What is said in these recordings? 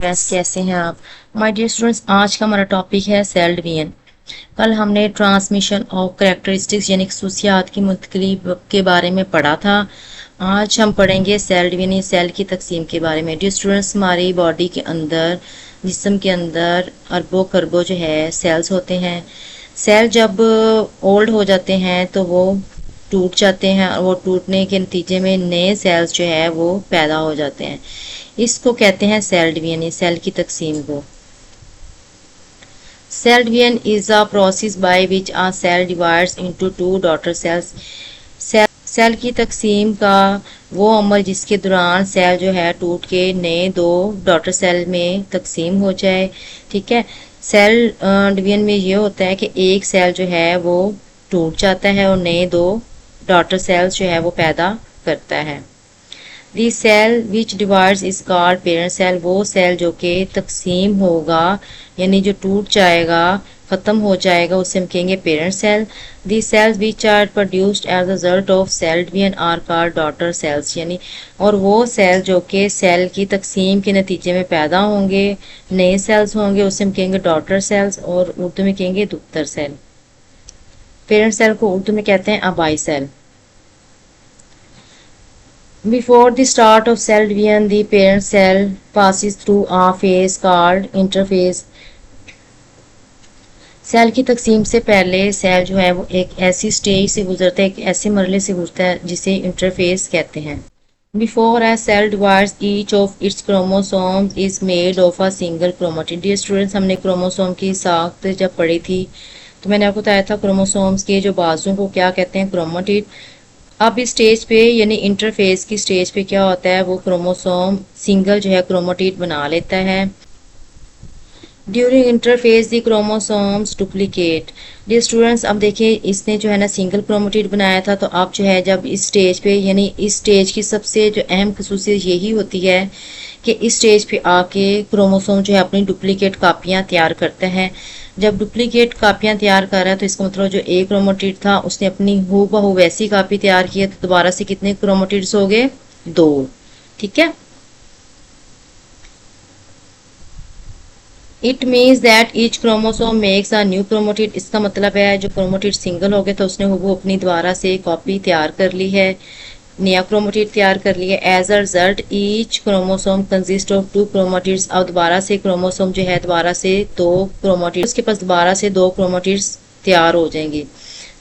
कैसे हैं आप। माय डियर स्टूडेंट्स, आज का हमारा टॉपिक है सेल डिवीजन। कल हमने ट्रांसमिशन ऑफ कैरेक्टरिस्टिक्स यानी खसूसियात की मुंतकिली के बारे में पढ़ा था। आज हम पढ़ेंगे सेल डिवीजन, सेल की तकसीम के बारे में। डियर स्टूडेंट्स, हमारी बॉडी के अंदर, जिस्म के अंदर अरबों खरबों जो है सेल्स होते हैं। सेल जब ओल्ड हो जाते हैं तो वो टूट जाते हैं और वो टूटने के नतीजे में नए सेल्स जो है वो पैदा हो जाते हैं। इसको कहते हैं सेल डिवीजन, सेल की तकसीम को। Cell division is a process by which a cell divides into two daughter cells. Cell की तकसीम का वो अमल जिसके दौरान सेल जो है टूट के नए दो डॉटर सेल में तकसीम हो जाए। ठीक है। सेल डिवीजन में ये होता है कि एक सेल जो है वो टूट जाता है और नए दो डॉटर सेल्स जो है वो पैदा करता है। The cell which divides is called parent cell. वो सेल जो कि तकसीम होगा यानी जो टूट जाएगा, ख़त्म हो जाएगा, उसे हम कहेंगे parent cell. The cells which are produced as a result of cell division are called daughter cells. यानी और वो सेल जो कि सेल की तकसीम के नतीजे में पैदा होंगे, नए सेल्स होंगे, उसे हम कहेंगे डॉटर सेल्स और उर्दू में कहेंगे दुख्तर सेल। पेरेंट सेल को उर्दू में कहते हैं आबाई cell. Before the start of cell division, the parent cell passes through a phase called interphase. Cell की तकसीम से पहले सेल जो है वो एक ऐसी स्टेज से गुजरता है, एक ऐसे मरहले से गुजरता है जिसे इंटरफेस कहते हैं। Before a cell divides, each of its chromosomes is made of a single chromatid. Dear students, हमने क्रोमोसोम की साख्त जब पढ़ी थी तो मैंने आपको बताया था क्रोमोसोम्स के जो बाजुओं को क्या कहते हैं, क्रोमेटिड। अब इस स्टेज पे यानी इंटरफेस की स्टेज पे क्या होता है, वो क्रोमोसोम सिंगल जो है क्रोमेटिड बना लेता है। ड्यूरिंग इंटरफेस दी क्रोमोसोम्स डुप्लीकेट। डियर स्टूडेंट्स, अब देखिए इसने जो है ना सिंगल क्रोमेटिड बनाया था, तो अब जो है जब इस स्टेज पे यानी इस स्टेज की सबसे जो अहम खसूसियत यही होती है कि इस स्टेज पे आके क्रोमोसोम जो है अपनी डुप्लीकेट कापियाँ तैयार करते हैं। जब डुप्लीकेट कापियाँ तैयार कर रहा है तो इसका मतलब जो एक क्रोमेटिड था उसने अपनी हूबहू वैसी कापी तैयार की है, तो दोबारा से कितने क्रोमेटिड्स हो गए, दो। ठीक है। It means that each chromosome makes a new chromatid. इसका मतलब है जो क्रोमेटिड सिंगल हो गए तो उसने वो अपनी दोबारा से कॉपी तैयार कर ली है, नया क्रोमेटिड तैयार कर लिया। As a result each chromosome consist of two chromatids. अब दोबारा से क्रोमोसोम जो है दोबारा से दो क्रोमेटिड्स, उसके पास दोबारा से दो क्रोमेटिड्स तैयार हो जाएंगे।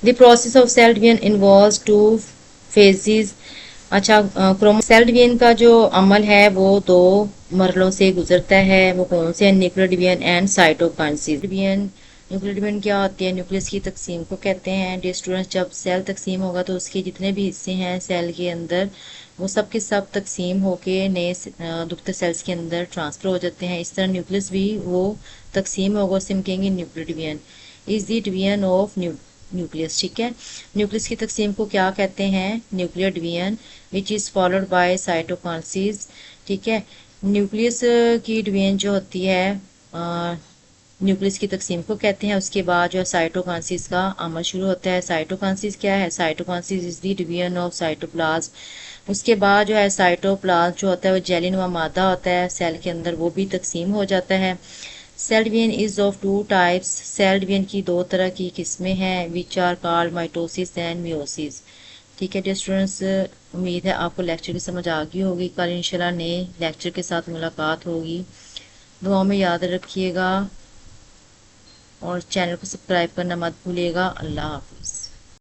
The process of cell division involves two phases. अच्छा, सेल डिवीजन का जो अमल है वो दो मरलों से गुजरता है। वो कौन से हैं, nuclear division and cytokinesis division. Nuclear division क्या होती है, न्यूक्लियस की तकसीम को कहते हैं। डियर स्टूडेंट्स, जब सेल तकसीम होगा तो उसके जितने भी हिस्से हैं सेल के अंदर वो सब के सब तकसीम होके नए दुख्तर सेल्स के अंदर ट्रांसफर हो जाते हैं। इस तरह न्यूक्लियस भी वो तकसीम होगा, उसे हम कहेंगे nuclear division. Is the division of nucleus. ठीक है। न्यूक्लियस की तकसीम को क्या कहते हैं, nuclear division, which is followed by cytokinesis. ठीक है। न्यूक्लियस की डिवीजन जो होती है न्यूक्लियस की तकसीम को कहते हैं। उसके बाद जो है साइटोकाइनेसिस का अमल शुरू होता है। साइटोकाइनेसिस क्या है, cytokinesis is the division of cytoplasm. उसके बाद जो है साइटोप्लाज्म जो होता है वो जेलिनुमा मादा होता है सेल के अंदर, वो भी तकसीम हो जाता है। Cell division is of two types. Cell division की दो तरह की किस्में हैं, which are called mitosis and meiosis. ठीक है डियर स्टूडेंट्स, उम्मीद है आपको लेक्चर की समझ आ गई होगी। कल इंशाल्लाह नए लेक्चर के साथ मुलाकात होगी। दुआ में याद रखिएगा और चैनल को सब्सक्राइब करना मत भूलिएगा। अल्लाह हाफिज़।